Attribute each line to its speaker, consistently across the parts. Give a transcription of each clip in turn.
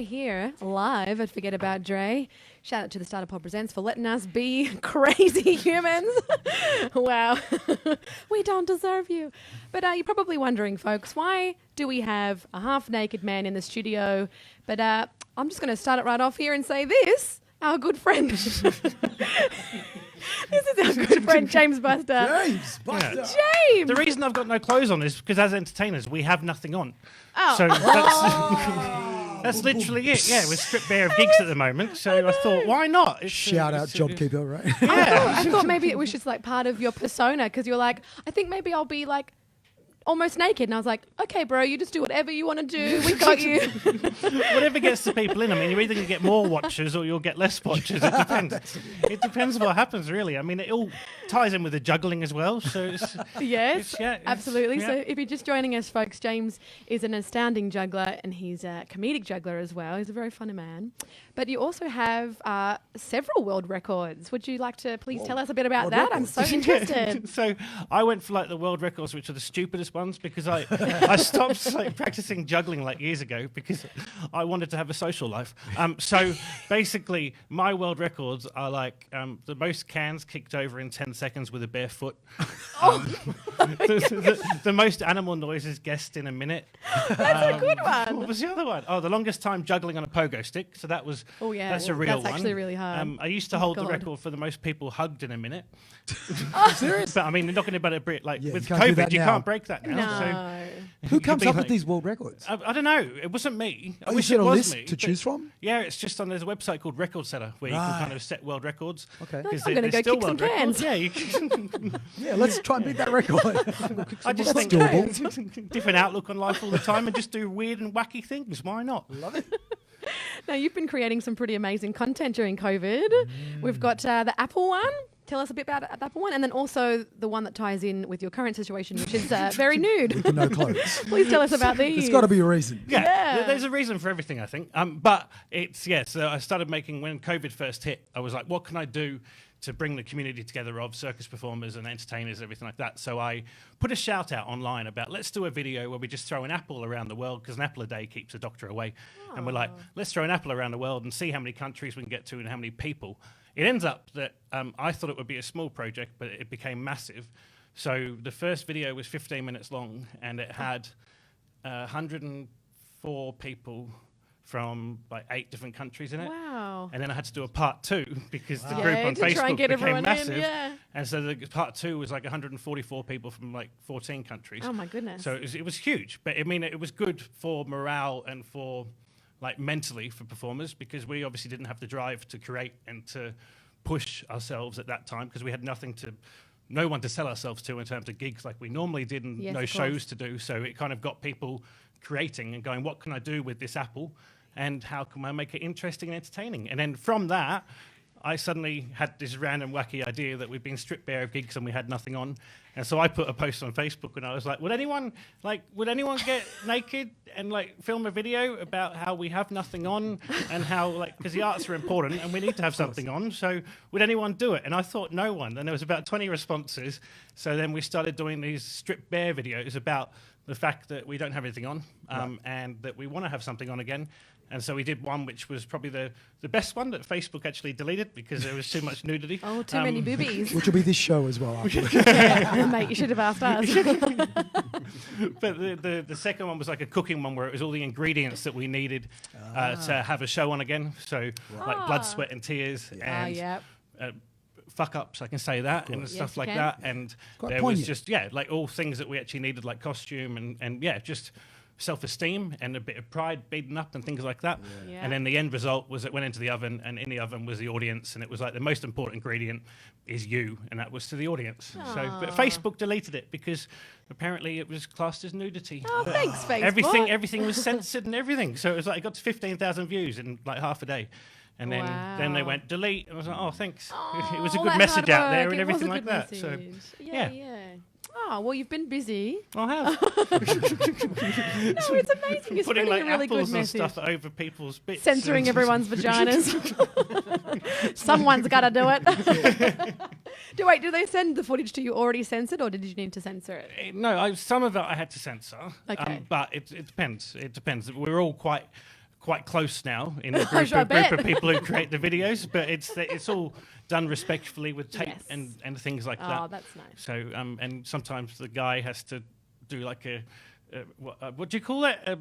Speaker 1: Dre here, live at Forget About Dre. Shout out to the Starter Pod Presents for letting us be crazy humans. Wow. We don't deserve you. But you're probably wondering, folks, why do we have a half-naked man in the studio? But I'm just going to start it right off here and say this, our good friend. This is our good friend, James Bustar.
Speaker 2: James Bustar.
Speaker 1: Yeah. James!
Speaker 3: The reason I've got no clothes on is because as entertainers, we have nothing on.
Speaker 1: Oh.
Speaker 3: So that's literally it. Yeah, we're stripped bare of gigs at the moment. So I thought, why not?
Speaker 2: Shout out JobKeeper, right?
Speaker 1: I thought maybe it was just like part of your persona because you're like, I think maybe I'll be like almost naked. And I was like, okay, bro, you just do whatever you want to do. We got you.
Speaker 3: Whatever gets the people in. I mean, you're either going to get more watchers or you'll get less watchers. It depends. It depends what happens, really. I mean, it all ties in with the juggling as well. So
Speaker 1: yes,
Speaker 3: it's
Speaker 1: absolutely.
Speaker 3: Yeah.
Speaker 1: So if you're just joining us, folks, James is an astounding juggler and he's a comedic juggler as well. He's a very funny man. But you also have several world records. Would you like to please tell us a bit about that?
Speaker 2: Records.
Speaker 1: I'm so interested.
Speaker 3: So I went for like the world records, which are the stupidest ones, because I stopped like practicing juggling like years ago because I wanted to have a social life. So basically, my world records are like the most cans kicked over in 10 seconds with a bare foot. The most animal noises guessed in a minute.
Speaker 1: That's a good one.
Speaker 3: What was the other one? Oh, the longest time juggling on a pogo stick. So that was that's a real one.
Speaker 1: That's actually really hard.
Speaker 3: I used to hold the record for the most people hugged in a minute.
Speaker 2: Serious?
Speaker 3: But I mean, they're not going to be able to break, like
Speaker 2: Yeah,
Speaker 3: with
Speaker 2: you can't do
Speaker 3: COVID,
Speaker 2: that
Speaker 3: you
Speaker 2: now.
Speaker 3: can't break that now.
Speaker 1: No.
Speaker 2: Who
Speaker 3: It could
Speaker 2: comes
Speaker 3: be
Speaker 2: up
Speaker 3: like-
Speaker 2: with these world records?
Speaker 3: I don't know. It wasn't me. I
Speaker 2: Oh,
Speaker 3: wish
Speaker 2: you
Speaker 3: it
Speaker 2: got a
Speaker 3: was
Speaker 2: list
Speaker 3: me.
Speaker 2: to
Speaker 3: but-
Speaker 2: choose from?
Speaker 3: Yeah, it's just there's a website called Record Setter where you can kind of set world records.
Speaker 2: Okay.
Speaker 1: I'm
Speaker 3: 'Cause
Speaker 1: gonna
Speaker 3: they're
Speaker 1: go
Speaker 3: still
Speaker 1: kick some
Speaker 3: world records.
Speaker 1: cans.
Speaker 3: Yeah, you can.
Speaker 2: Yeah, let's try and beat that record.
Speaker 3: I just
Speaker 2: That's
Speaker 3: think
Speaker 2: doable.
Speaker 3: different outlook on life all the time and just do weird and wacky things. Why not?
Speaker 2: Love it.
Speaker 1: Now, you've been creating some pretty amazing content during COVID. We've got the Apple one. Tell us a bit about the Apple one. And then also the one that ties in with your current situation, which is very nude.
Speaker 2: With no clothes.
Speaker 1: Please tell us about these.
Speaker 2: There's got to be a reason.
Speaker 1: Yeah.
Speaker 3: There's a reason for everything, I think. But it's, so I started making, when COVID first hit, I was like, what can I do to bring the community together of circus performers and entertainers, everything like that. So I put a shout out online about, let's do a video where we just throw an apple around the world, because an apple a day keeps a doctor away. Aww. And we're like, let's throw an apple around the world and see how many countries we can get to and how many people. It ends up that I thought it would be a small project, but it became massive. So the first video was 15 minutes long, and it had 104 people from like 8 different countries in it.
Speaker 1: Wow.
Speaker 3: And then I had to do a part 2 because the group
Speaker 1: Yeah,
Speaker 3: on
Speaker 1: to try and
Speaker 3: Facebook
Speaker 1: get
Speaker 3: became
Speaker 1: everyone
Speaker 3: massive.
Speaker 1: in, yeah.
Speaker 3: And so the part 2 was like 144 people from like 14 countries.
Speaker 1: Oh, my goodness.
Speaker 3: So it was huge. But I mean, it was good for morale and for like mentally for performers, because we obviously didn't have the drive to create and to push ourselves at that time, because we had no one to sell ourselves to in terms of gigs like we normally did, and
Speaker 1: Yes,
Speaker 3: no
Speaker 1: of
Speaker 3: shows
Speaker 1: course.
Speaker 3: to do. So it kind of got people creating and going, what can I do with this apple, and how can I make it interesting and entertaining? And then from that, I suddenly had this random wacky idea that we'd been stripped bare of gigs and we had nothing on. And so I put a post on Facebook and I was like, would anyone get naked and like film a video about how we have nothing on, and how, like, because the arts are important and we need to have something on, so would anyone do it? And I thought no one. And there was about 20 responses. So then we started doing these stripped bare videos about the fact that we don't have anything on, and that we want to have something on again. And so we did one which was probably the best one that Facebook actually deleted because there was too much nudity.
Speaker 1: Oh, too many boobies.
Speaker 2: Which will be this show as well.
Speaker 1: Yeah, mate, you should have asked us.
Speaker 3: But the second one was like a cooking one where it was all the ingredients that we needed to have a show on again. So like blood, sweat and tears and
Speaker 1: yep.
Speaker 3: fuck ups, I can say that, and stuff
Speaker 1: Yes, you
Speaker 3: like
Speaker 1: can.
Speaker 3: that. And
Speaker 2: Quite
Speaker 3: there
Speaker 2: poignant.
Speaker 3: was just, like all things that we actually needed, like costume and just self-esteem and a bit of pride beaten up and things like that.
Speaker 1: Yeah.
Speaker 3: And then the end result was it went into the oven, and in the oven was the audience, and it was like the most important ingredient is you, and that was to the audience. So, but Facebook deleted it because apparently it was classed as nudity.
Speaker 1: Oh, thanks, Facebook.
Speaker 3: Everything was censored and everything. So it was like it got to 15,000 views in like half a day. And then they
Speaker 1: Wow.
Speaker 3: went delete, and I was like, oh, thanks.
Speaker 1: Oh,
Speaker 3: It was a
Speaker 1: all
Speaker 3: good
Speaker 1: that
Speaker 3: message
Speaker 1: hard
Speaker 3: out there
Speaker 1: work.
Speaker 3: and
Speaker 1: It was a
Speaker 3: everything like
Speaker 1: good
Speaker 3: that. So
Speaker 1: message.
Speaker 3: yeah.
Speaker 1: Yeah. Oh, well, you've been busy.
Speaker 3: I have.
Speaker 1: No, it's amazing. You're
Speaker 3: Putting
Speaker 1: spreading
Speaker 3: like
Speaker 1: a really good
Speaker 3: apples and
Speaker 1: message.
Speaker 3: stuff over people's bits.
Speaker 1: Censoring
Speaker 3: and-
Speaker 1: everyone's vaginas. Someone's got to do it. Do they send the footage to you already censored, or did you need to censor it?
Speaker 3: No, some of it I had to censor.
Speaker 1: Okay.
Speaker 3: But it depends. It depends. We're all quite quite close now in the
Speaker 1: Sure, I
Speaker 3: group
Speaker 1: bet.
Speaker 3: of people who create the videos, but it's all done respectfully with tape
Speaker 1: Yes.
Speaker 3: and things like that.
Speaker 1: Oh, that's nice.
Speaker 3: So and sometimes the guy has to do like what do you call it? A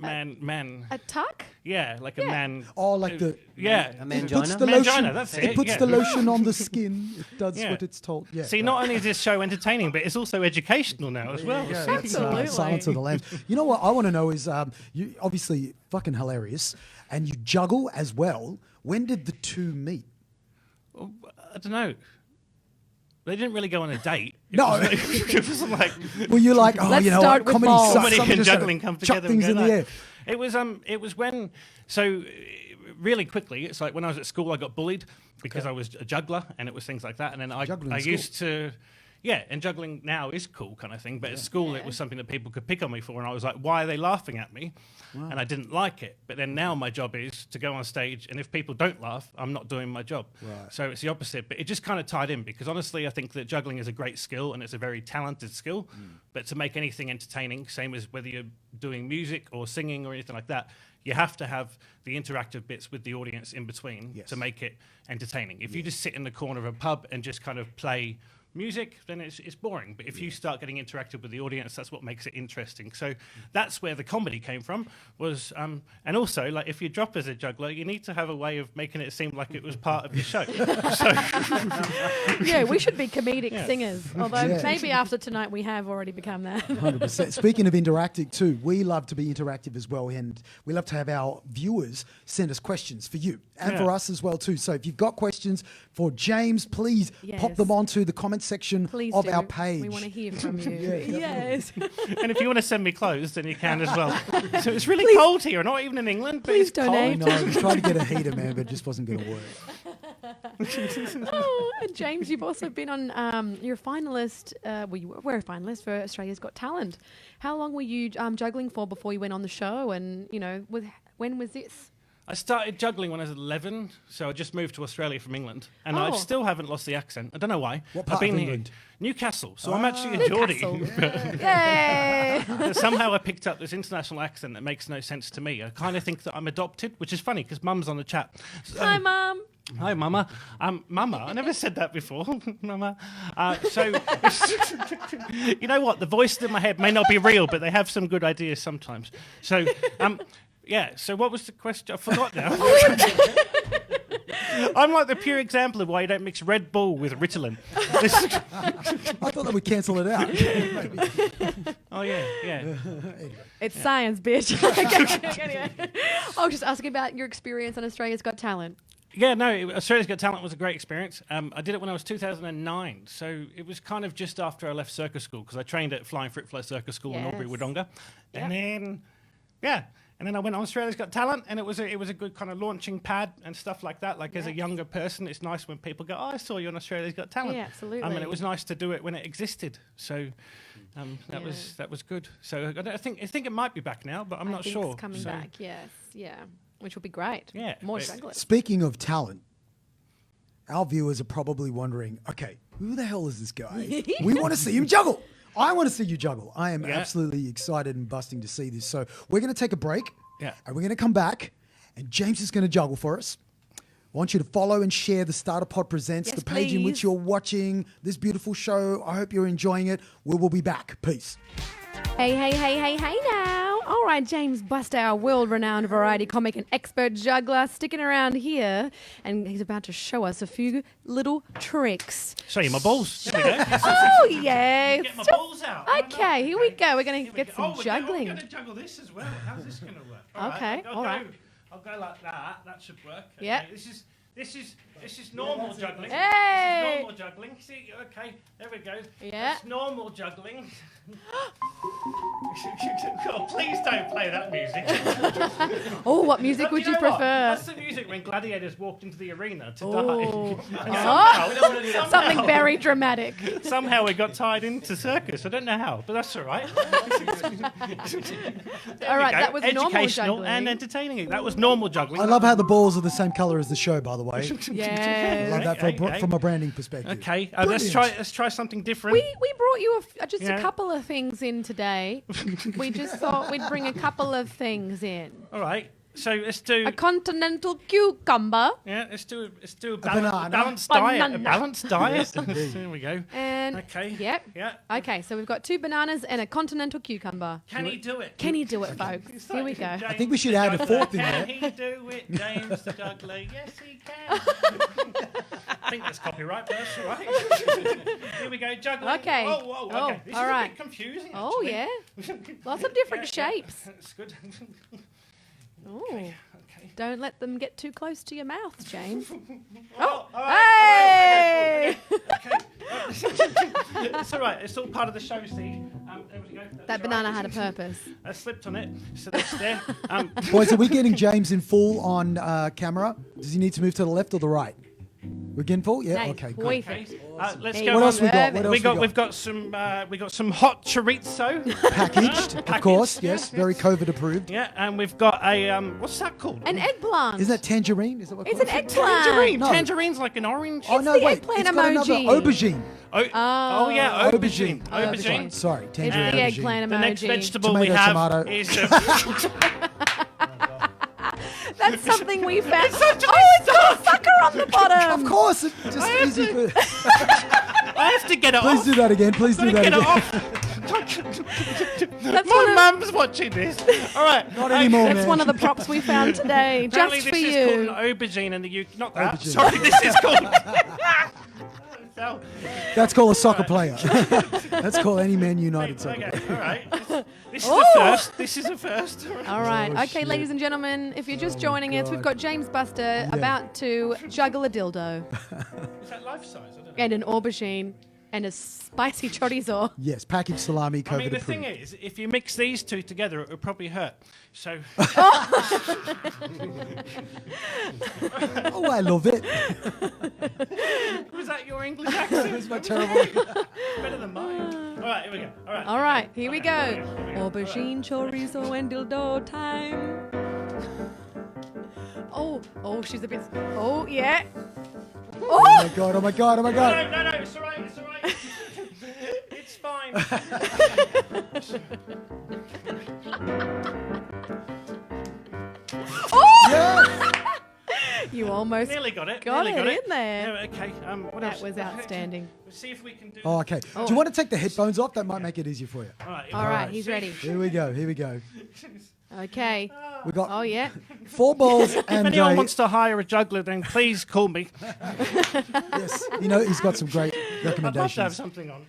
Speaker 3: man.
Speaker 1: A tuck?
Speaker 3: Yeah, like a
Speaker 1: Yeah.
Speaker 3: man.
Speaker 2: Oh, like the
Speaker 3: Yeah.
Speaker 4: A
Speaker 2: it puts
Speaker 4: mangina?
Speaker 2: the
Speaker 3: Mangina,
Speaker 2: lotion.
Speaker 3: that's
Speaker 2: it
Speaker 3: it,
Speaker 2: puts
Speaker 3: yeah.
Speaker 2: the lotion on the skin. It does
Speaker 3: Yeah.
Speaker 2: what it's told. Yeah.
Speaker 3: See, not only is this show entertaining, but it's also educational now as well.
Speaker 2: Yeah,
Speaker 3: So
Speaker 2: it's,
Speaker 1: Absolutely.
Speaker 2: Silence of the Lambs. You know what I want to know is you obviously fucking hilarious, and you juggle as well. When did the two meet?
Speaker 3: I don't know. They didn't really go on a date.
Speaker 2: No.
Speaker 3: It was like
Speaker 2: Were you like, oh,
Speaker 1: Let's
Speaker 2: you know
Speaker 1: start
Speaker 2: what,
Speaker 1: with
Speaker 2: comedy
Speaker 1: balls.
Speaker 2: sucks.
Speaker 3: comedy
Speaker 2: I'm
Speaker 3: and
Speaker 2: just gonna
Speaker 3: juggling come
Speaker 2: chuck
Speaker 3: together
Speaker 2: things
Speaker 3: and
Speaker 2: in
Speaker 3: go
Speaker 2: the
Speaker 3: that.
Speaker 2: air.
Speaker 3: It was when so really quickly. It's like when I was at school, I got bullied because I was a juggler, and it was things like that. And then
Speaker 2: Juggling
Speaker 3: I
Speaker 2: in school.
Speaker 3: used to. Yeah, and juggling now is cool kind of thing, but at school it was something that people could pick on me for, and I was like, why are they laughing at me? And I didn't like it. But then now my job is to go on stage, and if people don't laugh, I'm not doing my job.
Speaker 2: Right.
Speaker 3: So it's the opposite, but it just kind of tied in, because honestly I think that juggling is a great skill, and it's a very talented skill, but to make anything entertaining, same as whether you're doing music or singing or anything like that, you have to have the interactive bits with the audience in between
Speaker 2: Yes.
Speaker 3: to make it entertaining. If you just sit in the corner of a pub and just kind of play music, then it's boring. But if you start getting interactive with the audience, that's what makes it interesting. So that's where the comedy came from. Was and also, like, if you drop as a juggler, you need to have a way of making it seem like it was part of your show. So
Speaker 1: Yeah, we should be comedic
Speaker 3: Yeah.
Speaker 1: singers. Although
Speaker 2: Yeah.
Speaker 1: maybe after tonight we have already become that.
Speaker 2: 100%. Speaking of interactive too, we love to be interactive as well, and we love to have our viewers send us questions for you and for
Speaker 3: Yeah.
Speaker 2: us as well too. So if you've got questions for James, please pop
Speaker 1: Yes.
Speaker 2: them onto the comment section
Speaker 1: Please
Speaker 2: of
Speaker 1: do.
Speaker 2: our page.
Speaker 1: We want to hear from you.
Speaker 2: definitely.
Speaker 1: Yes.
Speaker 3: and if you want to send me clothes, then you can as well. So it's really cold here, not even in England, but
Speaker 1: Please
Speaker 3: it's cold.
Speaker 1: donate.
Speaker 2: No, I was trying to get a heater, man, but it just wasn't going to work.
Speaker 1: Oh, and James, you've also been on. You're a finalist. We're a finalist for Australia's Got Talent. How long were you juggling for before you went on the show? And when was this?
Speaker 3: I started juggling when I was 11, so I just moved to Australia from England, and I
Speaker 1: Oh.
Speaker 3: still haven't lost the accent. I don't know why.
Speaker 2: What part
Speaker 3: I've been
Speaker 2: of England?
Speaker 3: here, Newcastle, so I'm actually a Geordie.
Speaker 1: Newcastle. Yay!
Speaker 3: But somehow I picked up this international accent that makes no sense to me. I kind of think that I'm adopted, which is funny because Mum's on the chat. So-
Speaker 1: Hi, Mum.
Speaker 3: Hi, Mama. Mama, I never said that before, Mama. So, you know what? The voices in my head may not be real, but they have some good ideas sometimes. So, yeah. So, what was the question? I forgot now. I'm like the pure example of why you don't mix Red Bull with Ritalin.
Speaker 2: I thought that would cancel it out.
Speaker 3: Oh yeah, yeah.
Speaker 1: It's science, bitch. Anyway, I was just asking about your experience on Australia's Got Talent.
Speaker 3: Yeah, no, Australia's Got Talent was a great experience. I did it when I was 2009, so it was kind of just after I left circus school, because I trained at Flying Fruit Fly Circus School in Albury,
Speaker 1: Yes.
Speaker 3: Wodonga. And then, yeah, and then I went on Australia's Got Talent, and it was a good kind of launching pad and stuff like that. Like, as a
Speaker 1: Yes.
Speaker 3: younger person, it's nice when people go, oh, I saw you on Australia's Got Talent.
Speaker 1: Yeah, absolutely.
Speaker 3: And it was nice to do it when it existed. So that
Speaker 1: Yeah.
Speaker 3: was good. So I think it might be back now, but I'm
Speaker 1: I
Speaker 3: not
Speaker 1: think
Speaker 3: sure.
Speaker 1: It's coming
Speaker 3: So,
Speaker 1: back. Yes. Yeah. Which will be great.
Speaker 3: Yeah,
Speaker 1: More
Speaker 3: but-
Speaker 1: jugglers.
Speaker 2: Speaking of talent, our viewers are probably wondering, okay, who the hell is this guy? We want to see him juggle. I want to see you juggle. I am
Speaker 3: Yeah.
Speaker 2: absolutely excited and busting to see this. So we're going to take a break.
Speaker 3: Yeah.
Speaker 2: And we're going to come back, and James is going to juggle for us. I want you to follow and share the Starter Pod Presents,
Speaker 1: Yes,
Speaker 2: the page in which
Speaker 1: please.
Speaker 2: you're watching this beautiful show. I hope you're enjoying it. We will be back. Peace.
Speaker 1: Hey now. All right, James Bustar, our world-renowned variety comic and expert juggler, sticking around here, and he's about to show us a few little tricks.
Speaker 3: show you my balls. There we go.
Speaker 1: Oh, yes.
Speaker 3: Get my balls out. Why not?
Speaker 1: Okay, here we go. We're going to
Speaker 3: Here we
Speaker 1: get
Speaker 3: go.
Speaker 1: some
Speaker 3: Oh,
Speaker 1: juggling.
Speaker 3: We're going to juggle this as well. How's this going to work? All
Speaker 1: Okay,
Speaker 3: I'll
Speaker 1: all right.
Speaker 3: I'll go like that. That should work. Okay,
Speaker 1: Yeah.
Speaker 3: This is normal juggling.
Speaker 1: Hey!
Speaker 3: This is normal juggling. See, okay, there we go.
Speaker 1: Yeah.
Speaker 3: That's normal juggling. God, please don't play that music.
Speaker 1: Oh, what music
Speaker 3: But
Speaker 1: would
Speaker 3: you
Speaker 1: you
Speaker 3: know what?
Speaker 1: prefer?
Speaker 3: That's the music when gladiators walked into the arena to
Speaker 1: Oh.
Speaker 3: die.
Speaker 1: Something very dramatic.
Speaker 3: Somehow we got tied into circus. I don't know how, but that's all right.
Speaker 1: All right, that was normal
Speaker 3: educational
Speaker 1: juggling.
Speaker 3: and entertaining. That was normal juggling.
Speaker 2: I love how the balls are the same color as the show, by the way. I
Speaker 1: Yes.
Speaker 2: love that
Speaker 3: Okay.
Speaker 2: from a branding perspective.
Speaker 3: Okay,
Speaker 2: Brilliant.
Speaker 3: let's try something different.
Speaker 1: We brought you just a
Speaker 3: Yeah.
Speaker 1: couple of things in today. We just thought we'd bring a couple of things in.
Speaker 3: All right. So let's do
Speaker 1: a continental cucumber,
Speaker 3: let's do a
Speaker 2: banana.
Speaker 3: balanced diet. A
Speaker 1: Banana.
Speaker 3: balanced diet. There we go.
Speaker 1: and
Speaker 3: Okay.
Speaker 1: Yep.
Speaker 3: Yeah.
Speaker 1: Okay, so we've got 2 bananas and a continental cucumber.
Speaker 3: Can he do it?
Speaker 1: Can he do it, folks?
Speaker 3: It's
Speaker 1: Here we
Speaker 3: like
Speaker 1: go.
Speaker 3: James
Speaker 2: I think we should add a
Speaker 3: the Juggler.
Speaker 2: fourth in
Speaker 3: Can
Speaker 2: there.
Speaker 3: he do it, James the Juggler? Yes, he can. I think that's copyright, but that's all right. Here we go, juggling.
Speaker 1: Okay.
Speaker 3: Oh, okay. This
Speaker 1: all
Speaker 3: is
Speaker 1: right.
Speaker 3: a bit confusing,
Speaker 1: Oh,
Speaker 3: actually.
Speaker 1: yeah. Lots of different shapes.
Speaker 3: That's good.
Speaker 1: Oh.
Speaker 3: Okay.
Speaker 1: Don't let them get too close to your mouth, James.
Speaker 3: Oh, all
Speaker 1: Hey!
Speaker 3: Okay. It's all right. It's all part of the show, see. There we go.
Speaker 1: That
Speaker 3: That's
Speaker 1: banana
Speaker 3: right.
Speaker 1: had a purpose.
Speaker 3: I slipped on it, so that's there.
Speaker 2: Boys, are we getting James in full on camera? Does he need to move to the left or the right? We're getting full? Yeah.
Speaker 1: Nice.
Speaker 2: Okay. Good.
Speaker 1: Perfect.
Speaker 3: Okay. Let's
Speaker 1: Hey,
Speaker 3: go.
Speaker 2: What
Speaker 3: on.
Speaker 2: else we got? What else we got?
Speaker 3: We've got some hot chorizo.
Speaker 2: Packaged, of course. Yes. Very COVID approved.
Speaker 3: Yeah, and we've got a what's that called?
Speaker 1: An eggplant.
Speaker 2: Isn't that tangerine? Is that what
Speaker 1: It's an
Speaker 2: called?
Speaker 1: eggplant.
Speaker 3: Tangerine.
Speaker 2: No.
Speaker 3: Tangerine's like an orange.
Speaker 2: Oh no!
Speaker 1: the
Speaker 2: Wait.
Speaker 1: eggplant
Speaker 2: It's got another
Speaker 1: emoji.
Speaker 2: aubergine.
Speaker 3: Oh yeah, aubergine.
Speaker 1: Aubergine.
Speaker 2: Sorry,
Speaker 1: It's
Speaker 2: tangerine.
Speaker 1: the
Speaker 2: aubergine.
Speaker 1: eggplant
Speaker 3: The next
Speaker 1: emoji.
Speaker 3: vegetable
Speaker 2: Tomato,
Speaker 3: we have
Speaker 2: tomato.
Speaker 3: is
Speaker 1: That's something we found. Oh, it's got a sucker on the bottom.
Speaker 2: Of course, it's just easy for.
Speaker 3: I have to get it
Speaker 2: Please
Speaker 3: off.
Speaker 2: do that again. Please do
Speaker 3: Gotta
Speaker 2: that
Speaker 3: get it
Speaker 2: again.
Speaker 3: off.
Speaker 1: That's
Speaker 3: My
Speaker 1: one of-
Speaker 3: mum's watching this. All right.
Speaker 2: Not anymore,
Speaker 1: That's
Speaker 2: man.
Speaker 1: one of the props we found today,
Speaker 3: Apparently
Speaker 1: just for
Speaker 3: this is called
Speaker 1: you.
Speaker 3: an aubergine in the UK. Not that.
Speaker 2: Aubergine.
Speaker 3: Sorry, this is called. So,
Speaker 2: That's called a soccer player. That's called any Man United soccer
Speaker 3: okay,
Speaker 2: player.
Speaker 3: all right. This is
Speaker 1: Oh.
Speaker 3: the first. This is the first. All right.
Speaker 1: All right.
Speaker 2: Oh,
Speaker 1: Okay,
Speaker 2: shit.
Speaker 1: ladies and gentlemen, if you're just joining us, we've
Speaker 2: God.
Speaker 1: got James Bustar about to juggle a dildo
Speaker 3: Is that life size? I don't know.
Speaker 1: and an aubergine and a spicy chorizo.
Speaker 2: Yes, packaged salami, COVID
Speaker 3: I mean, the
Speaker 2: approved.
Speaker 3: thing is, if you mix these two together, it would probably hurt. So,
Speaker 2: Oh, I love it.
Speaker 3: was that your English accent?
Speaker 2: It's my terrible.
Speaker 3: Better than mine. All right, here we go. All right.
Speaker 1: All right, here we go.
Speaker 3: Okay, here we go.
Speaker 1: Aubergine, chorizo, and dildo time. Oh, she's a bit. Oh, yeah.
Speaker 2: Oh
Speaker 1: Oh!
Speaker 2: my god! Oh my god! Oh my god!
Speaker 3: No, it's all right. It's all right. It's fine.
Speaker 1: Oh!
Speaker 2: Yeah.
Speaker 1: You almost
Speaker 3: Nearly got it.
Speaker 1: got
Speaker 3: nearly
Speaker 1: it
Speaker 3: got
Speaker 1: in there.
Speaker 3: Yeah, okay. What
Speaker 1: That
Speaker 3: else?
Speaker 1: was outstanding.
Speaker 3: Let's see if we can do.
Speaker 2: Oh, okay. Do you want to take the headphones off? That might make it easier for you.
Speaker 3: All right.
Speaker 1: All right, he's ready.
Speaker 2: Here we go. Here we go.
Speaker 1: Okay.
Speaker 2: We got
Speaker 1: Oh, yeah.
Speaker 2: 4 balls
Speaker 3: If
Speaker 2: and
Speaker 3: anyone wants to hire a juggler, then please call me.
Speaker 2: yes, he's got some great
Speaker 3: I'd love to have
Speaker 2: recommendations.
Speaker 3: something on.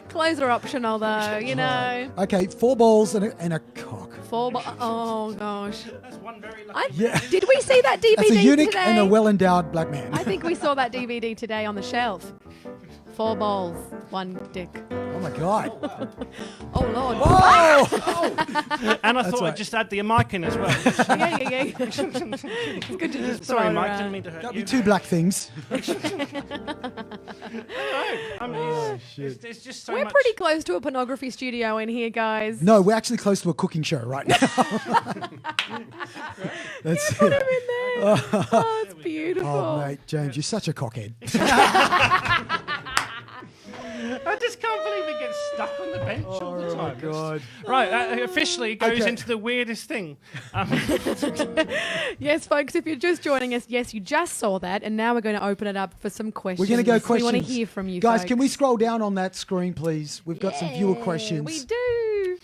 Speaker 1: Clothes are optional, though, you know.
Speaker 2: Okay, 4 balls and a cock.
Speaker 1: Oh, gosh.
Speaker 3: That's one very lucky.
Speaker 1: Did we see that DVD
Speaker 2: That's a eunuch
Speaker 1: today?
Speaker 2: and a well-endowed black man.
Speaker 1: I think we saw that DVD today on the shelf. 4 balls, 1 dick.
Speaker 2: Oh my god!
Speaker 1: Oh, Lord.
Speaker 2: Oh!
Speaker 3: And I thought
Speaker 2: right.
Speaker 3: I'd just add the mic in as well.
Speaker 1: Yeah. It's good to just
Speaker 3: Sorry,
Speaker 1: throw it
Speaker 3: Mike.
Speaker 1: around.
Speaker 3: Didn't mean to hurt
Speaker 2: That'd
Speaker 3: you.
Speaker 2: be 2 black things.
Speaker 3: I mean, it's just so
Speaker 1: We're
Speaker 3: much.
Speaker 1: pretty close to a pornography studio in here, guys.
Speaker 2: No, we're actually close to a cooking show right now. That's
Speaker 1: Put
Speaker 2: it.
Speaker 1: him in there. Oh, it's beautiful.
Speaker 2: Oh mate, James, you're such a cockhead.
Speaker 3: I just can't believe it gets stuck on the bench all the time.
Speaker 2: God.
Speaker 3: Right, that officially goes
Speaker 2: Okay.
Speaker 3: into the weirdest thing.
Speaker 1: Yes, folks, if you're just joining us, yes, you just saw that, and now we're going to open it up for some questions.
Speaker 2: We're going to go questions.
Speaker 1: We want to hear from you,
Speaker 2: guys.
Speaker 1: folks.
Speaker 2: Can we scroll down on that screen, please? We've got some viewer questions.
Speaker 1: We do.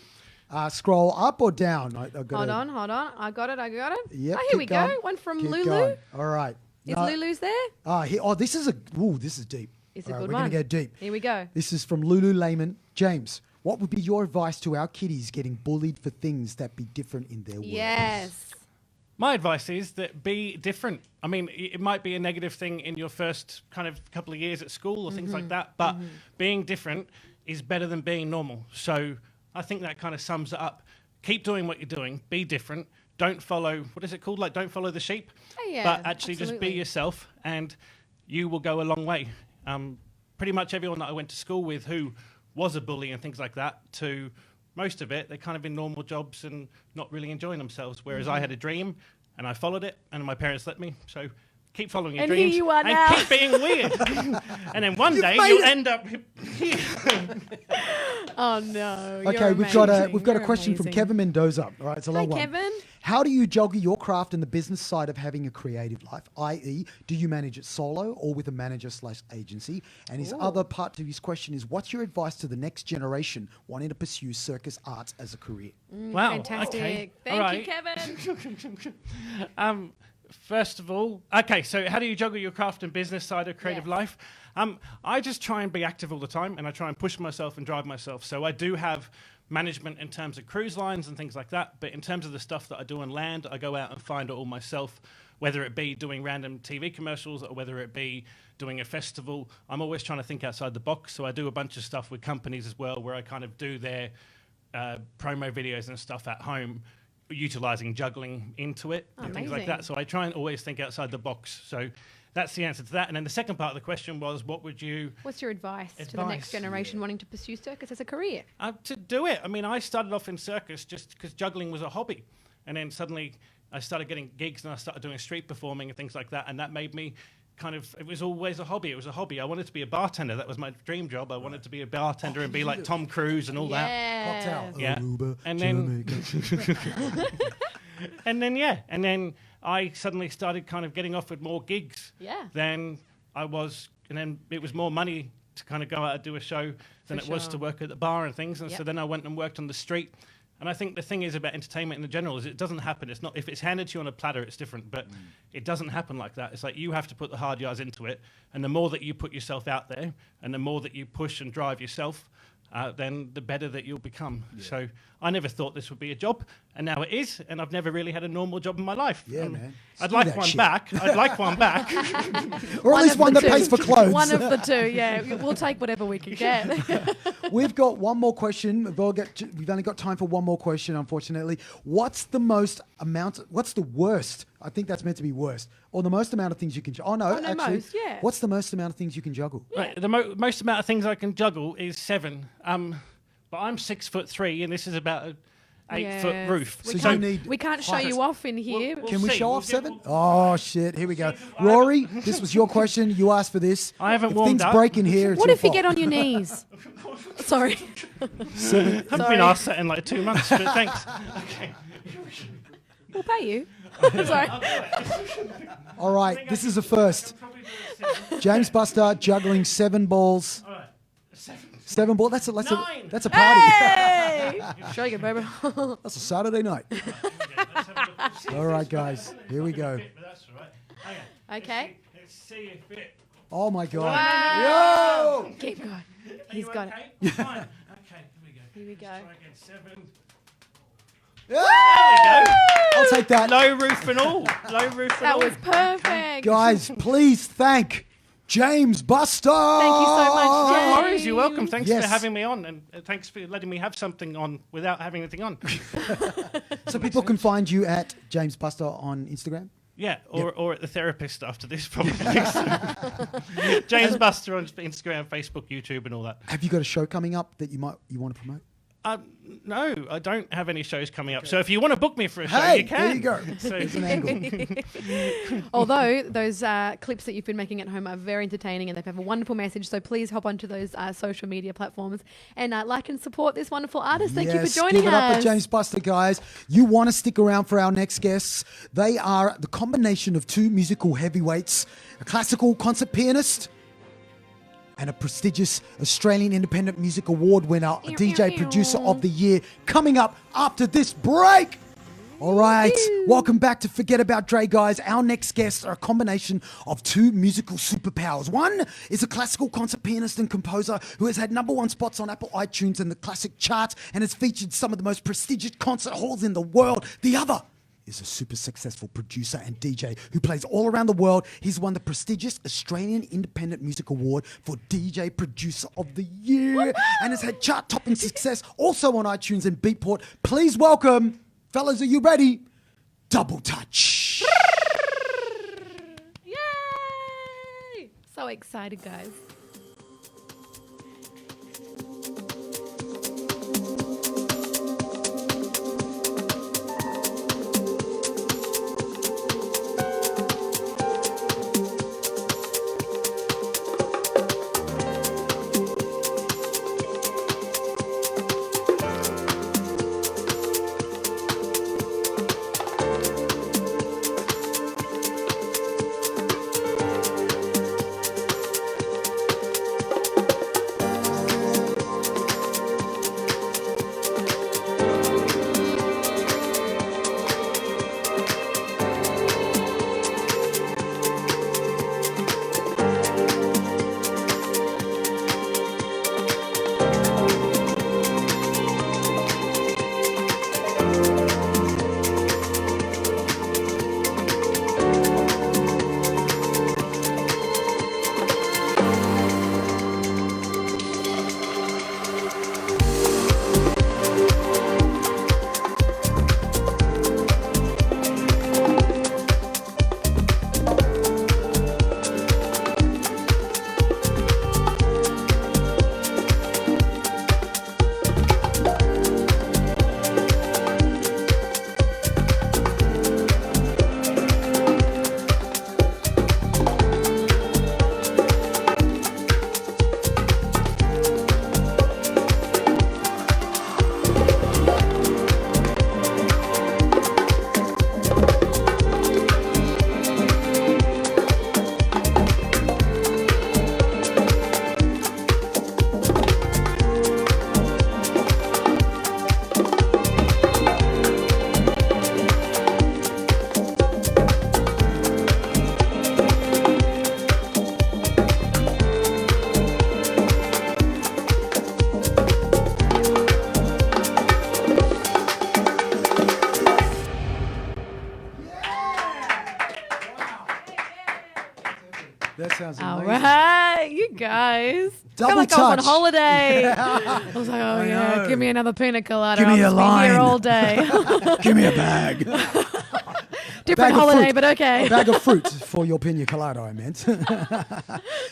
Speaker 2: Scroll up or down? I've got
Speaker 1: Hold on. I got it.
Speaker 2: Yep,
Speaker 1: Oh, here
Speaker 2: keep
Speaker 1: we go.
Speaker 2: going.
Speaker 1: One from
Speaker 2: Keep
Speaker 1: Lulu.
Speaker 2: going. All right.
Speaker 1: Is
Speaker 2: No-
Speaker 1: Lulu's there?
Speaker 2: this is this is deep.
Speaker 1: It's a
Speaker 2: All right,
Speaker 1: good
Speaker 2: we're
Speaker 1: one.
Speaker 2: going to go deep.
Speaker 1: Here we go.
Speaker 2: This is from Lulu Lehman. James, what would be your advice to our kiddies getting bullied for things that be different in their world?
Speaker 1: Yes.
Speaker 3: My advice is that be different. I mean, it might be a negative thing in your first kind of couple of years at school or things like that, but being different is better than being normal. So I think that kind of sums it up. Keep doing what you're doing. Be different. Don't follow, what is it called? Like, don't follow the sheep.
Speaker 1: Oh, yeah,
Speaker 3: but actually just be
Speaker 1: absolutely.
Speaker 3: yourself and you will go a long way. Pretty much everyone that I went to school with who was a bully and things like that, to most of it, they're kind of in normal jobs and not really enjoying themselves. Whereas I had a dream and I followed it and my parents let me. So keep following your
Speaker 1: And here
Speaker 3: dreams,
Speaker 1: you are
Speaker 3: and
Speaker 1: now.
Speaker 3: keep being weird. And then one day
Speaker 2: made
Speaker 3: you'll
Speaker 2: it.
Speaker 3: end up here.
Speaker 1: Oh no.
Speaker 2: Okay,
Speaker 1: you're
Speaker 2: we've got a
Speaker 1: amazing.
Speaker 2: question from
Speaker 1: Amazing.
Speaker 2: Kevin Mendoza. All right, it's a
Speaker 1: Hi,
Speaker 2: long one.
Speaker 1: Kevin.
Speaker 2: How do you juggle your craft and the business side of having a creative life? I.e., do you manage it solo or with a manager/agency? And his other part to his question is, what's your advice to the next generation wanting to pursue circus arts as a career?
Speaker 3: Wow.
Speaker 1: Fantastic.
Speaker 3: Okay.
Speaker 1: Thank
Speaker 3: all
Speaker 1: you,
Speaker 3: right.
Speaker 1: Kevin.
Speaker 3: First of all, okay, so how do you juggle your craft and business side of creative
Speaker 1: Yes.
Speaker 3: life? I just try and be active all the time, and I try and push myself and drive myself. So I do have management in terms of cruise lines and things like that, but in terms of the stuff that I do on land, I go out and find it all myself, whether it be doing random TV commercials or whether it be doing a festival. I'm always trying to think outside the box, so I do a bunch of stuff with companies as well, where I kind of do their promo videos and stuff at home, utilizing juggling into it and things like
Speaker 1: Amazing.
Speaker 3: that. So I try and always think outside the box. So that's the answer to that. And then the second part of the question was, what would you
Speaker 1: What's your advice to the next
Speaker 3: Advice,
Speaker 1: generation wanting to pursue circus as a career?
Speaker 3: to do it? I mean, I started off in circus just because juggling was a hobby, and then suddenly I started getting gigs and I started doing street performing and things like that, and that made me kind of, it was always a hobby. It was a hobby. I wanted to be a bartender. That was my dream job. I wanted to be a bartender and be like Tom Cruise and all that.
Speaker 2: Cocktail.
Speaker 3: Yeah.
Speaker 2: Aruba,
Speaker 3: And then-
Speaker 2: Jamaica.
Speaker 3: And then I suddenly started kind of getting offered more gigs
Speaker 1: Yeah.
Speaker 3: than I was, and then it was more money to kind of go out and do a show than
Speaker 1: For
Speaker 3: it was
Speaker 1: sure.
Speaker 3: to work at the bar and things. And so
Speaker 1: Yep.
Speaker 3: then I went and worked on the street. And I think the thing is about entertainment in general is it doesn't happen. It's not, if it's handed to you on a platter, it's different, but it doesn't happen like that. It's like you have to put the hard yards into it. And the more that you put yourself out there and the more that you push and drive yourself, then the better that you'll become. So I never thought this would be a job, and now it is, and I've never really had a normal job in my life.
Speaker 2: Yeah, man.
Speaker 3: I'd
Speaker 2: Do
Speaker 3: like
Speaker 2: that
Speaker 3: one
Speaker 2: shit.
Speaker 3: back. I'd like one back.
Speaker 2: Or at least
Speaker 1: of
Speaker 2: one
Speaker 1: the
Speaker 2: that
Speaker 1: two.
Speaker 2: pays for clothes.
Speaker 1: One of the two, yeah. We'll take whatever we can get.
Speaker 2: We've got one more question. We've only got time for one more question, unfortunately. What's the worst? I think that's meant to be worst. Or the most amount of things you can juggle. Oh, no,
Speaker 1: Oh, no,
Speaker 2: actually.
Speaker 1: most, yeah.
Speaker 2: What's the most amount of things you can juggle?
Speaker 3: Right, the most amount of things I can juggle is 7. But I'm 6'3", and this is about an 8-foot
Speaker 1: Yes.
Speaker 3: roof.
Speaker 1: We
Speaker 2: So
Speaker 1: can't,
Speaker 2: you need
Speaker 1: we can't show
Speaker 2: height.
Speaker 1: you off in here.
Speaker 3: We'll
Speaker 2: Can we
Speaker 3: see.
Speaker 2: show
Speaker 3: We'll
Speaker 2: off
Speaker 3: get-
Speaker 2: 7?
Speaker 3: we'll-
Speaker 2: Oh, shit. Here we go. Rory, this was your question. You asked for this.
Speaker 3: I haven't
Speaker 2: if
Speaker 3: warmed
Speaker 2: things
Speaker 3: up.
Speaker 2: break in here, it's
Speaker 1: What
Speaker 2: your
Speaker 1: if you
Speaker 2: fault.
Speaker 1: get on your knees? Sorry.
Speaker 3: haven't
Speaker 1: Sorry.
Speaker 3: been asked that in like 2 months, but thanks. Okay.
Speaker 1: We'll pay you. Sorry.
Speaker 2: All right, this is a first. James Bustar juggling 7 balls.
Speaker 3: All right. 7.
Speaker 2: 7 balls. That's a
Speaker 3: 9.
Speaker 2: that's a party.
Speaker 1: Hey! Show you, baby.
Speaker 2: That's a Saturday night.
Speaker 3: Let's have a look. Let's see
Speaker 2: All
Speaker 3: if
Speaker 2: right,
Speaker 3: this
Speaker 2: guys. Here we go.
Speaker 3: fit, but that's all right. Hang on.
Speaker 1: Okay.
Speaker 3: Let's see if it.
Speaker 2: Oh my God.
Speaker 1: Wow.
Speaker 2: Yo!
Speaker 1: Keep going.
Speaker 3: Are
Speaker 1: He's
Speaker 3: you
Speaker 1: got
Speaker 3: okay?
Speaker 1: it.
Speaker 3: Fine. Okay, here we go.
Speaker 1: Here we go.
Speaker 3: Let's try again. 7.
Speaker 2: Yeah!
Speaker 3: There we go.
Speaker 2: I'll take that.
Speaker 3: Low roof and all. Low roof and
Speaker 1: That
Speaker 3: all.
Speaker 1: was perfect.
Speaker 2: Guys, please thank James Bustar.
Speaker 1: Thank you so much,
Speaker 3: No
Speaker 1: James.
Speaker 3: worries, you're welcome. Thanks
Speaker 2: Yes.
Speaker 3: for having me on, and thanks for letting me have something on without having anything on.
Speaker 2: So people can find you at James Bustar on Instagram.
Speaker 3: Yeah, or at the therapist after this, probably. James Bustar on Instagram, Facebook, YouTube, and all that.
Speaker 2: Have you got a show coming up that you want to promote?
Speaker 3: No, I don't have any shows coming up. So if you want to book me for a show,
Speaker 2: Hey,
Speaker 3: you can.
Speaker 2: there you go.
Speaker 3: So,
Speaker 2: There's an angle.
Speaker 1: Although those clips that you've been making at home are very entertaining and they have a wonderful message, so please hop onto those social media platforms and like and support this wonderful artist. Thank you for joining
Speaker 2: give it up
Speaker 1: us.
Speaker 2: for James Bustar, guys. You want to stick around for our next guests. They are the combination of 2 musical heavyweights, a classical concert pianist and a prestigious Australian Independent Music Award winner, a DJ Producer of the Year, coming up after this break. All right, welcome back to Forget About Dre, guys. Our next guests are a combination of 2 musical superpowers. One is a classical concert pianist and composer who has had #1 spots on Apple iTunes and the classic charts and has featured some of the most prestigious concert halls in the world. The other is a super successful producer and DJ who plays all around the world. He's won the prestigious Australian Independent Music Award for DJ Producer of the Year and has had chart-topping success also on iTunes and Beatport. Please welcome, fellas, are you ready? Double Touch.
Speaker 1: Yay! So excited, guys. days. I
Speaker 2: Double
Speaker 1: felt like I was on
Speaker 2: touch.
Speaker 1: holiday. I was like, oh, yeah,
Speaker 2: know.
Speaker 1: give me another pina colada.
Speaker 2: Give me
Speaker 1: I'll
Speaker 2: a
Speaker 1: just be here
Speaker 2: line.
Speaker 1: all day.
Speaker 2: Give me a bag.
Speaker 1: Different
Speaker 2: Bag of
Speaker 1: holiday,
Speaker 2: fruit.
Speaker 1: but okay.
Speaker 2: A bag of fruit for your pina colada, I meant.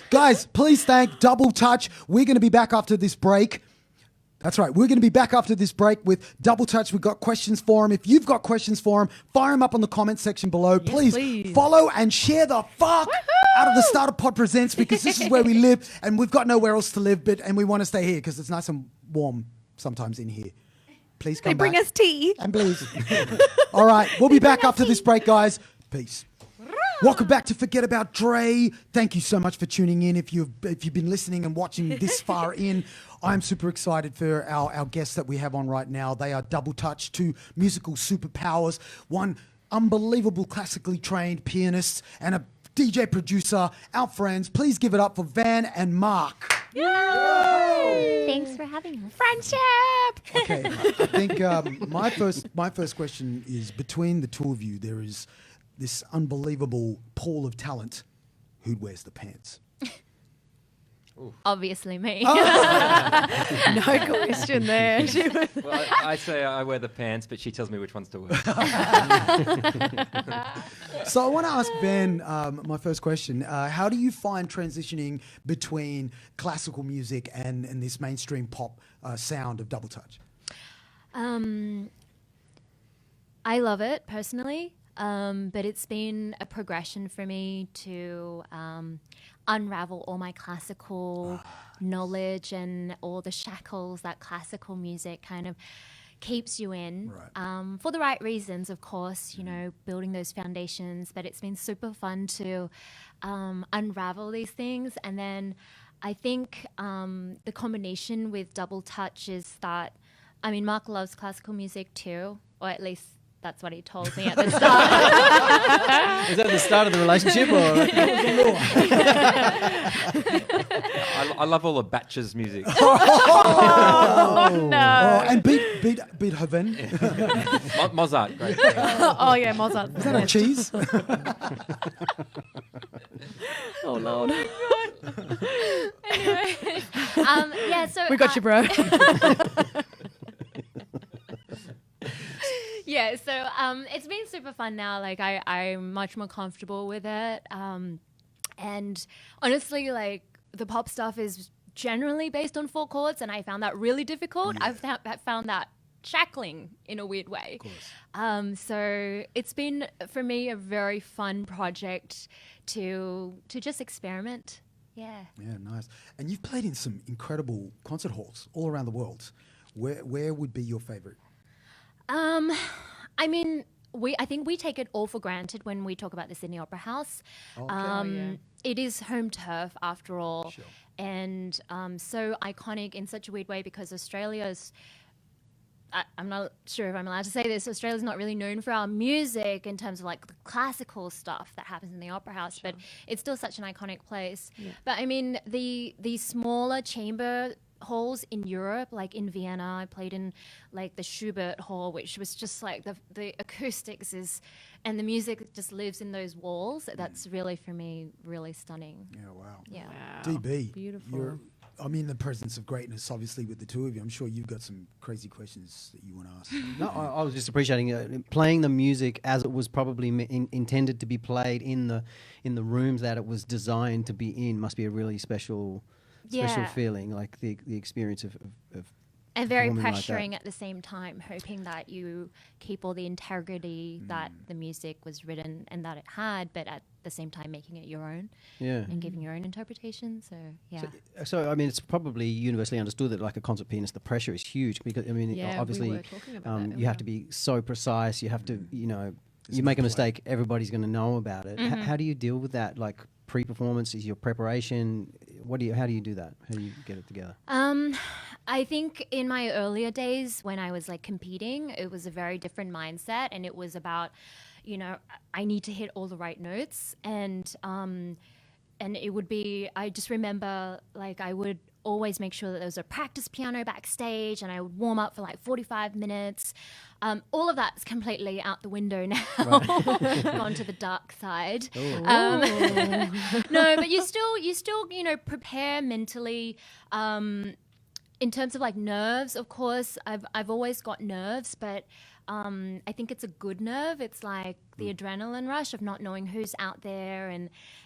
Speaker 2: Guys, please thank Double Touch. We're going to be back after this break. That's right. We're going to be back after this break with Double Touch. We've got questions for him. If you've got questions for him, fire them up on the comment section below. Please follow and share the fuck out of the Starter Pod Presents, because this is where we live and we've got nowhere else to live, and we want to stay here because it's nice and warm sometimes in here. Please come
Speaker 1: They bring
Speaker 2: back.
Speaker 1: us tea.
Speaker 2: And please. All right. We'll be back after this break, guys. Peace. Welcome back to Forget About Dre. Thank you so much for tuning in. If you've been listening and watching this far in, I'm super excited for our guests that we have on right now. They are Double Touch, two musical superpowers, one unbelievable classically trained pianist and a DJ producer, our friends. Please give it up for Van and Mark.
Speaker 4: Yay! Thanks for having us.
Speaker 1: Friendship.
Speaker 2: Okay, I think my first question is, between the two of you, there is this unbelievable pool of talent. Who wears the pants?
Speaker 4: Obviously me.
Speaker 1: No question there.
Speaker 5: Well, I say I wear the pants, but she tells me which ones to wear.
Speaker 2: So I want to ask Ben, my first question. How do you find transitioning between classical music and this mainstream pop sound of Double Touch?
Speaker 4: I love it personally, but it's been a progression for me to unravel all my classical knowledge and all the shackles that classical music kind of keeps you in,
Speaker 2: Right.
Speaker 4: for the right reasons, of course, you know, building those foundations. But it's been super fun to unravel these things. And then I think the combination with Double Touch is that, I mean, Mark loves classical music too, or at least that's what he told me at the start.
Speaker 6: Is that the start of the relationship? Or?
Speaker 5: I love all the Batches music.
Speaker 1: Oh, no.
Speaker 2: And Beethoven.
Speaker 5: Mozart, great.
Speaker 1: Oh, yeah, Mozart.
Speaker 2: Is that a cheese?
Speaker 1: Oh, Lord.
Speaker 4: Anyway, yeah, so
Speaker 1: We got you, bro.
Speaker 4: yeah, so it's been super fun now. Like I'm much more comfortable with it. And honestly, like the pop stuff is generally based on 4 chords, and I found that really difficult.
Speaker 2: Yeah.
Speaker 4: I've found that shackling in a weird way. So it's been for me a very fun project to just experiment. Yeah.
Speaker 2: Yeah, nice. And you've played in some incredible concert halls all around the world. Where would be your favorite?
Speaker 4: I mean, I think we take it all for granted when we talk about the Sydney Opera House.
Speaker 2: Okay.
Speaker 4: It is home turf after all,
Speaker 2: Sure.
Speaker 4: and so iconic in such a weird way because Australia's. I'm not sure if I'm allowed to say this. Australia's not really known for our music in terms of like the classical stuff that happens in the Opera House, but it's still such an iconic place. Yeah. But I mean, the smaller chamber halls in Europe, like in Vienna, I played in like the Schubert Hall, which was just like the acoustics and the music just lives in those walls. That's really, for me, really stunning.
Speaker 2: Yeah, wow.
Speaker 4: Yeah.
Speaker 2: DB,
Speaker 1: Beautiful.
Speaker 2: I'm in the presence of greatness, obviously, with the two of you. I'm sure you've got some crazy questions that you want to ask.
Speaker 6: No, I was just appreciating playing the music as it was probably intended to be played in the rooms that it was designed to be in. Must be a really special feeling, like the experience of
Speaker 4: and very
Speaker 6: performing like that.
Speaker 4: pressuring at the same time, hoping that you keep all the integrity that the music was written and that it had, but at the same time making it your own and giving your own interpretation. So yeah.
Speaker 6: So I mean, it's probably universally understood that, like a concert pianist, the pressure is huge because I mean,
Speaker 1: Yeah,
Speaker 6: obviously,
Speaker 1: we were talking about that
Speaker 6: you have
Speaker 1: earlier.
Speaker 6: to be so precise. You have to, you make a mistake, everybody's going to know about it. How do you deal with that? Like pre-performance, is your preparation? How do you do that? How do you get it together?
Speaker 4: I think in my earlier days when I was like competing, it was a very different mindset, and it was about, I need to hit all the right notes, and and it would be, I just remember like I would always make sure that there was a practice piano backstage, and I would warm up for like 45 minutes. All of that's completely out the window now, gone to the dark side. No, but you still, you know, prepare mentally. In terms of like nerves, of course, I've always got nerves, but I think it's a good nerve. It's like the adrenaline rush of not knowing who's out there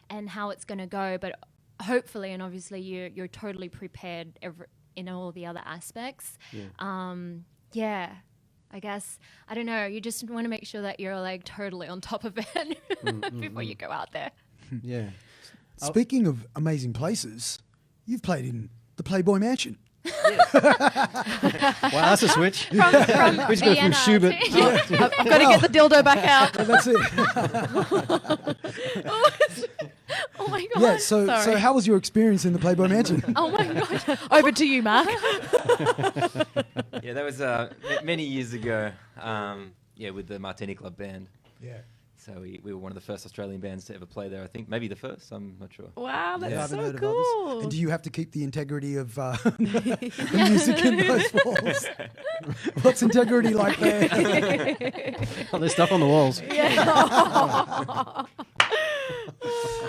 Speaker 4: and how it's going to go. But hopefully, and obviously, you're totally prepared in all the other aspects. Yeah. I guess, I don't know, you just want to make sure that you're like totally on top of it before you go out there.
Speaker 6: Yeah.
Speaker 2: Speaking of amazing places, you've played in the Playboy Mansion.
Speaker 6: Wow, that's a switch.
Speaker 4: From
Speaker 6: We just go from
Speaker 4: Vienna
Speaker 6: Schubert.
Speaker 4: to-
Speaker 1: I've got to get the dildo back out.
Speaker 2: And that's it.
Speaker 4: Oh my God.
Speaker 2: Yeah, so
Speaker 1: Sorry.
Speaker 2: how was your experience in the Playboy Mansion?
Speaker 4: Oh my God.
Speaker 1: Over to you, Mark.
Speaker 5: Yeah, that was many years ago. With the Martini Club band.
Speaker 2: Yeah.
Speaker 5: So we were one of the first Australian bands to ever play there. I think maybe the first. I'm not sure.
Speaker 1: Wow,
Speaker 2: I
Speaker 1: that's
Speaker 2: haven't
Speaker 1: so
Speaker 2: heard of others.
Speaker 1: cool.
Speaker 2: And do you have to keep the integrity of the music in those walls? What's integrity like there?
Speaker 6: Oh, there's stuff on the walls.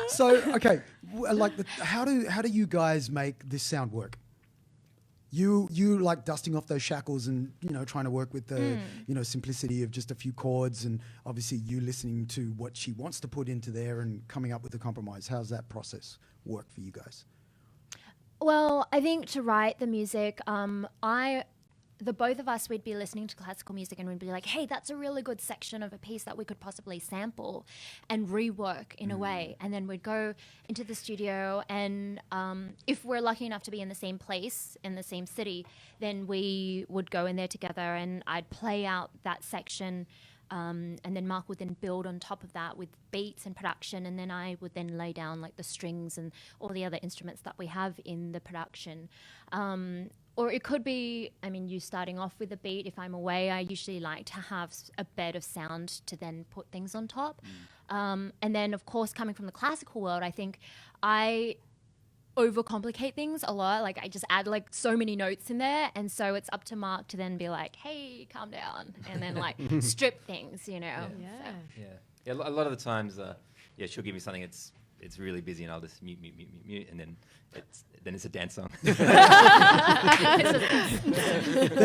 Speaker 2: So, okay, how do you guys make this sound work? You like dusting off those shackles and, you know, trying to work with the, you know, simplicity of just a few chords, and obviously you listening to what she wants to put into there and coming up with a compromise. How's that process work for you guys?
Speaker 4: Well, I think to write the music, the both of us, we'd be listening to classical music and we'd be like, hey, that's a really good section of a piece that we could possibly sample and rework in a way. And then we'd go into the studio, and if we're lucky enough to be in the same place, in the same city, then we would go in there together and I'd play out that section. And then Mark would then build on top of that with beats and production, and then I would then lay down like the strings and all the other instruments that we have in the production. Or it could be, I mean, you starting off with a beat. If I'm away, I usually like to have a bed of sound to then put things on top. And then, of course, coming from the classical world, I think I overcomplicate things a lot. Like I just add like so many notes in there, and so it's up to Mark to then be like, hey, calm down, and then like strip things, you know.
Speaker 5: Yeah. A lot of the times, she'll give me something it's really busy, and I'll just mute, and then it's a dance song.
Speaker 2: There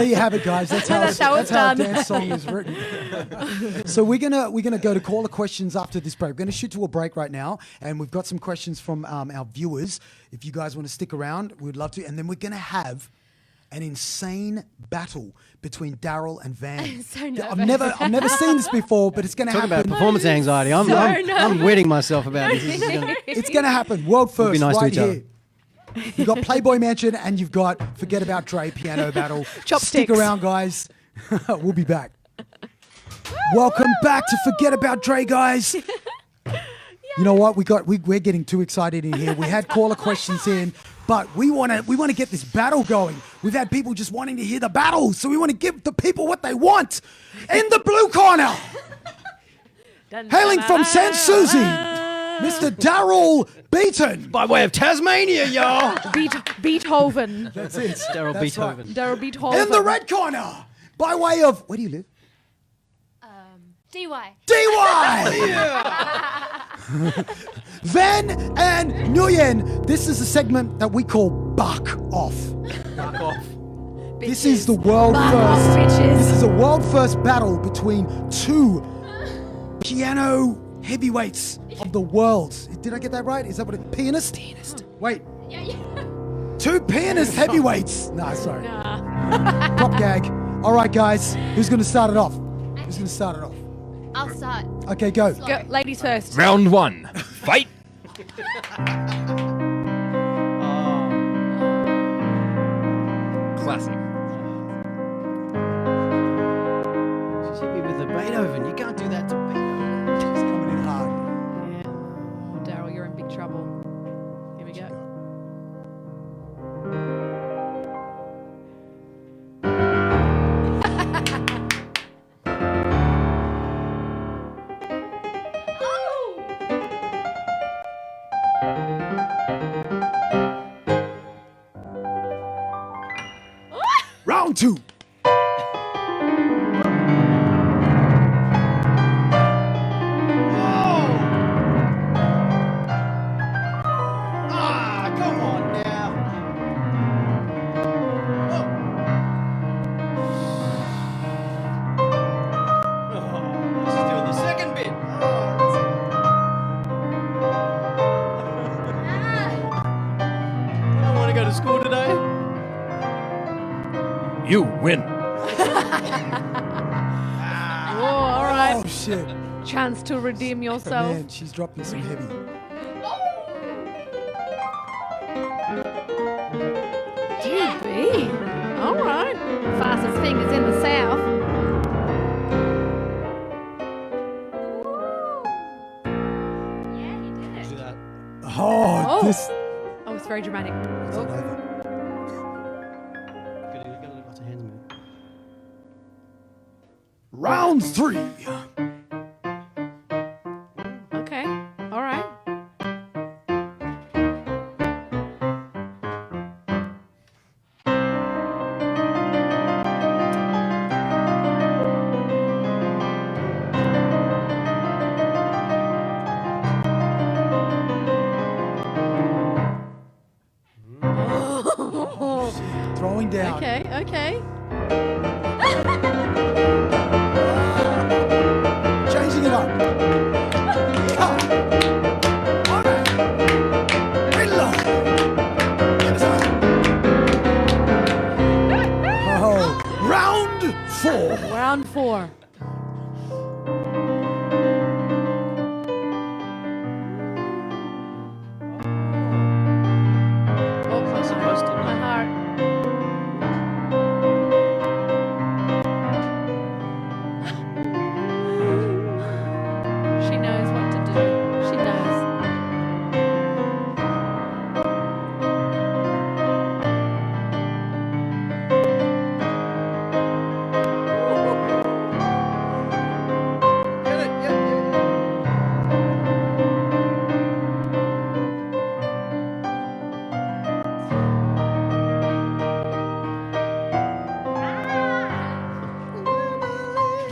Speaker 2: you have it, guys. That's how a dance song is written. So we're gonna go to caller questions after this break. We're gonna shoot to a break right now, and we've got some questions from our viewers. If you guys want to stick around, we'd love to. And then we're gonna have an insane battle between Darryl and Van.
Speaker 4: I'm so nervous.
Speaker 2: I've never seen this before, but it's gonna
Speaker 6: Talking
Speaker 2: happen.
Speaker 6: about performance anxiety. I'm wetting myself about this. This is gonna-
Speaker 2: It's gonna happen. World
Speaker 6: We'll be
Speaker 2: first,
Speaker 6: nice to
Speaker 2: right
Speaker 6: each other.
Speaker 2: here. You've got Playboy Mansion, and you've got Forget About Dre piano battle.
Speaker 1: Chopsticks.
Speaker 2: Stick around, guys. We'll be back. Welcome back to Forget About Dre, guys. You know what? We're getting too excited in here. We had caller questions in, but we want to get this battle going. We've had people just wanting to hear the battle, so we want to give the people what they want. In the blue corner, hailing from San Susi, Mr. Darryl Beaton.
Speaker 6: By way of Tasmania, y'all.
Speaker 1: Beethoven.
Speaker 2: That's it.
Speaker 6: Darryl
Speaker 2: That's
Speaker 6: Beethoven.
Speaker 1: Darryl Beethoven.
Speaker 2: In the red corner, by way of, where do you live?
Speaker 4: DY.
Speaker 2: DY! Van and Nguyen. This is a segment that we call Buck Off.
Speaker 5: Fuck off.
Speaker 2: This is the world
Speaker 1: Buck
Speaker 2: first.
Speaker 1: off, bitches.
Speaker 2: This is a world first battle between two piano heavyweights of the world. Did I get that right? Is that what it? Pianist? Pianist. Wait. Two pianist heavyweights. Nah, sorry. Prop gag. All right, guys. Who's going to start it off? Who's going to start it off?
Speaker 4: I'll start.
Speaker 2: Okay, go.
Speaker 1: Go, ladies first.
Speaker 5: Round one. Fight. Classic.
Speaker 6: She hit me with the Beethoven. You can't do that to Beethoven.
Speaker 2: It's coming in hard.
Speaker 1: Yeah. Darryl, you're in big trouble. Here we go.
Speaker 2: Round 2.
Speaker 6: Come on now. This is doing the second bit. I don't want to go to school today.
Speaker 7: You win.
Speaker 1: Oh, all right.
Speaker 2: Oh, shit.
Speaker 1: Chance to redeem yourself.
Speaker 2: Man, she's dropping some heavy.
Speaker 1: GB. All right. Fastest fingers in the south.
Speaker 4: Yeah, he did it.
Speaker 6: Do that.
Speaker 2: Oh,
Speaker 1: Oh.
Speaker 2: this.
Speaker 1: Oh, it's very dramatic.
Speaker 2: It's not over.
Speaker 6: Gotta look after hands moving.
Speaker 2: Round 3.
Speaker 1: Okay. All right.
Speaker 2: Throwing down.
Speaker 1: Okay. Okay.
Speaker 2: Changing it up. Cut. Alright. Reload. Get us out. Oh. Round 4.
Speaker 1: Round 4. Oh, my
Speaker 6: supposed to
Speaker 1: heart. My heart. She knows what to do. She knows.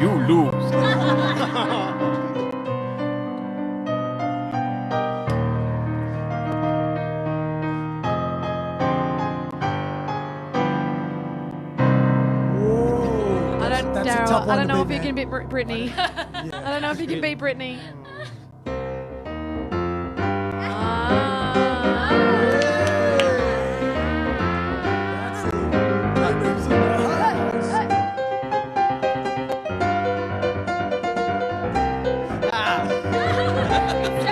Speaker 7: You lose.
Speaker 2: Whoa.
Speaker 1: I don't,
Speaker 2: That's a
Speaker 1: Darryl,
Speaker 2: tough one
Speaker 1: I don't
Speaker 2: to
Speaker 1: know if
Speaker 2: beat,
Speaker 1: you can
Speaker 2: man.
Speaker 1: beat Brittany. I don't know if you can beat Brittany.
Speaker 2: That's it. That moves in the house.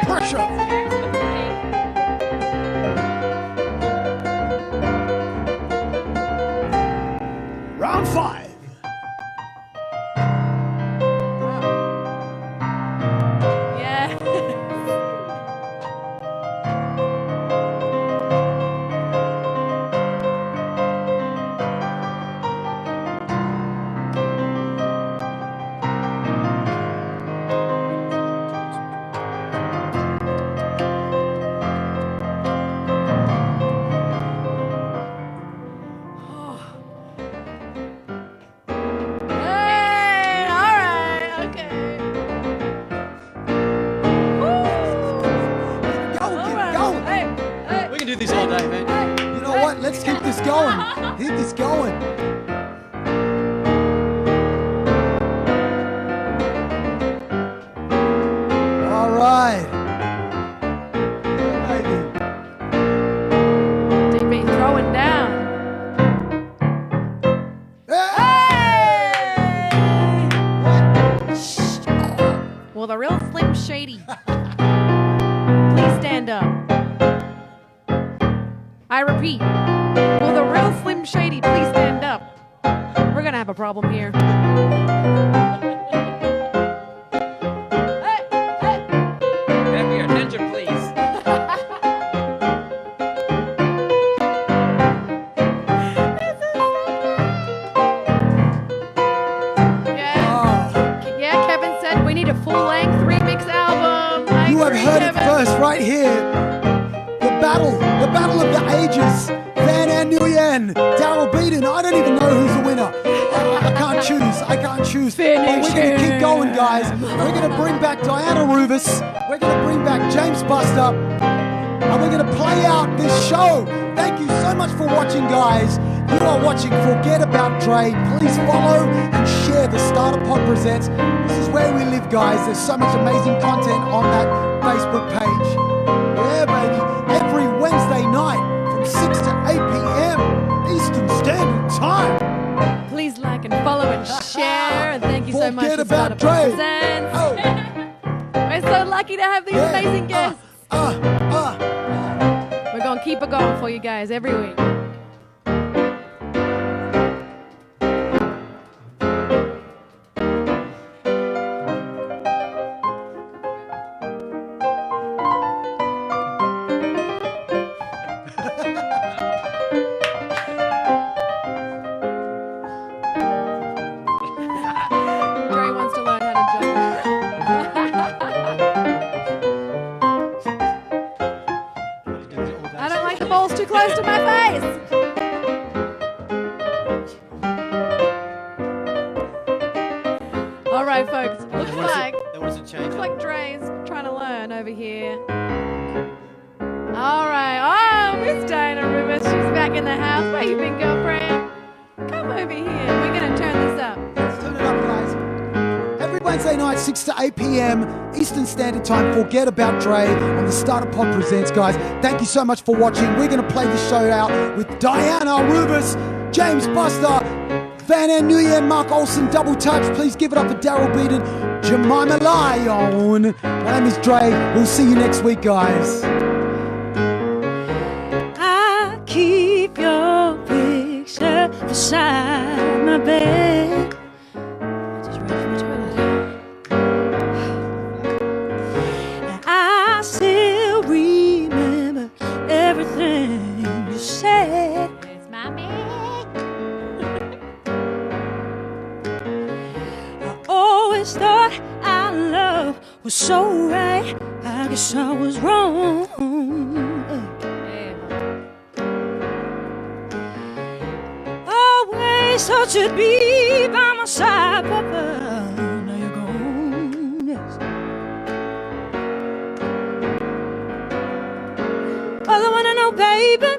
Speaker 2: Pressure. Round 5.
Speaker 1: Yeah. Hey, all right, okay.
Speaker 2: Go,
Speaker 1: All
Speaker 2: keep
Speaker 1: right.
Speaker 2: going.
Speaker 1: Hey,
Speaker 6: We can do this all day, man.
Speaker 2: You know what? Let's keep this going. Keep this going. All right. Yeah, baby.
Speaker 1: DB throwing down.
Speaker 2: Hey!
Speaker 1: Well, the real Slim Shady. Please stand up. I repeat. Will the real Slim Shady please stand up? We're gonna have a problem here.
Speaker 5: Have your attention, please.
Speaker 1: Yeah, yeah. Kevin said we need a full-length remix album. I
Speaker 2: You have
Speaker 1: agree,
Speaker 2: heard
Speaker 1: Kevin.
Speaker 2: it first right here. The battle of the ages. Van and Nguyen, Darryl Beaton. I don't even know who's the winner. shoes. But we're going to keep going, guys. We're going to bring back Diana Rubis. We're going to bring back James Bustar. And we're going to play out this show. Thank you so much for watching, guys. You are watching Forget About Dre. Please follow and share the Starter Pod Presents. This is where we live, guys. There's so much amazing content on that Facebook page. Yeah, baby. Every Wednesday night from 6 to 8 p.m. Eastern Standard Time.
Speaker 1: Please like and follow and share. And thank you so much
Speaker 2: Forget
Speaker 1: for Starter
Speaker 2: About
Speaker 1: Pod
Speaker 2: Dre.
Speaker 1: Presents.
Speaker 2: Oh.
Speaker 1: We're so lucky to have these amazing guests. We're going to keep it going for you guys every week. Dre wants to learn how to jump. I don't like the balls too close to my face. All right, folks. Looks like Dre's trying to learn over here. All right. Oh, Miss Diana Rubis. She's back in the house. Where you been, girlfriend? Come over here. We're going to turn this up.
Speaker 2: Let's turn it up, guys. Every Wednesday night, 6 to 8 p.m. Eastern Standard Time. Forget About Dre on the Starter Pod Presents, guys. Thank you so much for watching. We're going to play the show out with Diana Rubis, James Bustar, Anh Nguyen, Mark Olsen, Double Touch. Please give it up for Darryl, Beaton, Gemma, Lyon. My name is Dre. We'll see you next week, guys.
Speaker 8: I keep your picture beside my bed. I just ran from the toilet. I still remember everything you said.
Speaker 4: It's my bag.
Speaker 8: I always thought our love was so right. I guess I was wrong. Always thought you'd be by my side, Papa. Now you're gone, yes. All I wanna know, baby,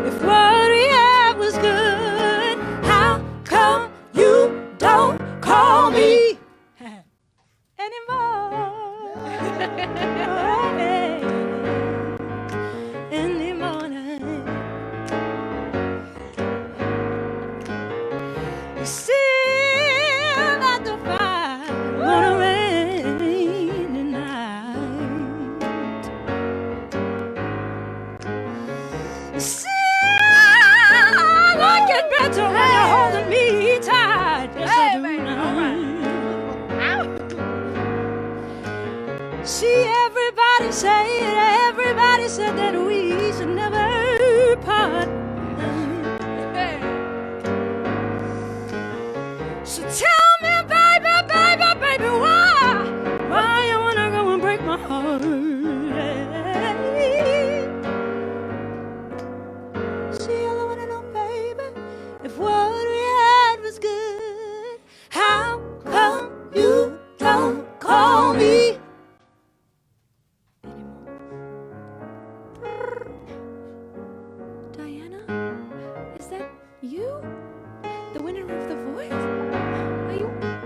Speaker 8: if what we had was good, how come you don't call me anymore? In the morning, still at the fire on a rainy night. Still, I like it better when you're holding me tight. Yes, I do now. See, everybody said that we should never part. So tell me, baby, why you wanna go and break my heart? See, all I wanna know, baby, if what we had was good, how come you don't call me
Speaker 1: Diana? Is that you? The winner of The Voice?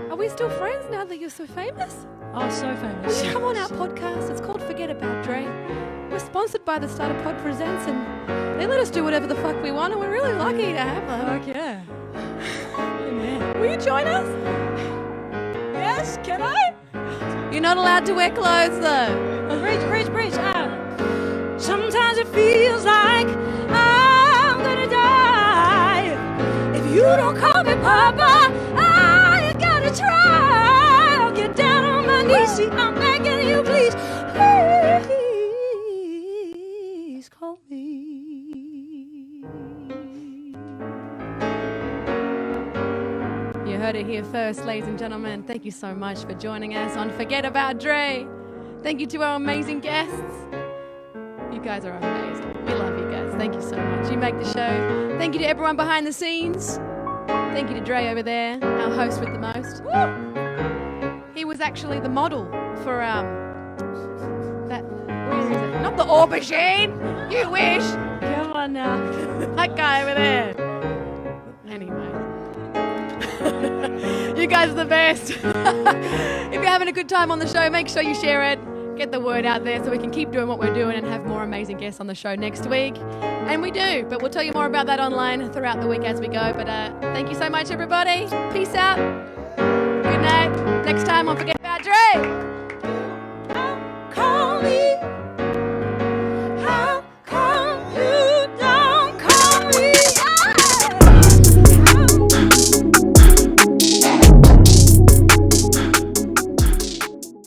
Speaker 1: Are we still friends now that you're so famous?
Speaker 8: Oh, so famous.
Speaker 1: Will you come on our podcast? It's called Forget About Dre. We're sponsored by the Starter Pod Presents, and they let us do whatever the fuck we want, and we're really lucky to have them.
Speaker 8: Fuck yeah. Amen.
Speaker 1: Will you join us?
Speaker 8: Yes, can I?
Speaker 1: You're not allowed to wear clothes, though.
Speaker 8: Preach. Sometimes it feels like I'm gonna die. If you don't call me Papa, I gotta try. I'll get down on my knees. See, I'm begging you, please call me.
Speaker 1: You heard it here first, ladies and gentlemen. Thank you so much for joining us on Forget About Dre. Thank you to our amazing guests. You guys are amazing. We love you guys. Thank you so much. You make the show. Thank you to everyone behind the scenes. Thank you to Dre over there, our host with the most. He was actually the model for that. Where is it? Not the aubergine. You wish.
Speaker 8: Come on now.
Speaker 1: That guy over there. Anyway. You guys are the best. If you're having a good time on the show, make sure you share it. Get the word out there so we can keep doing what we're doing and have more amazing guests on the show next week. And we do, but we'll tell you more about that online throughout the week as we go. But thank you so much, everybody. Peace out. Good night. Next time on Forget About Dre.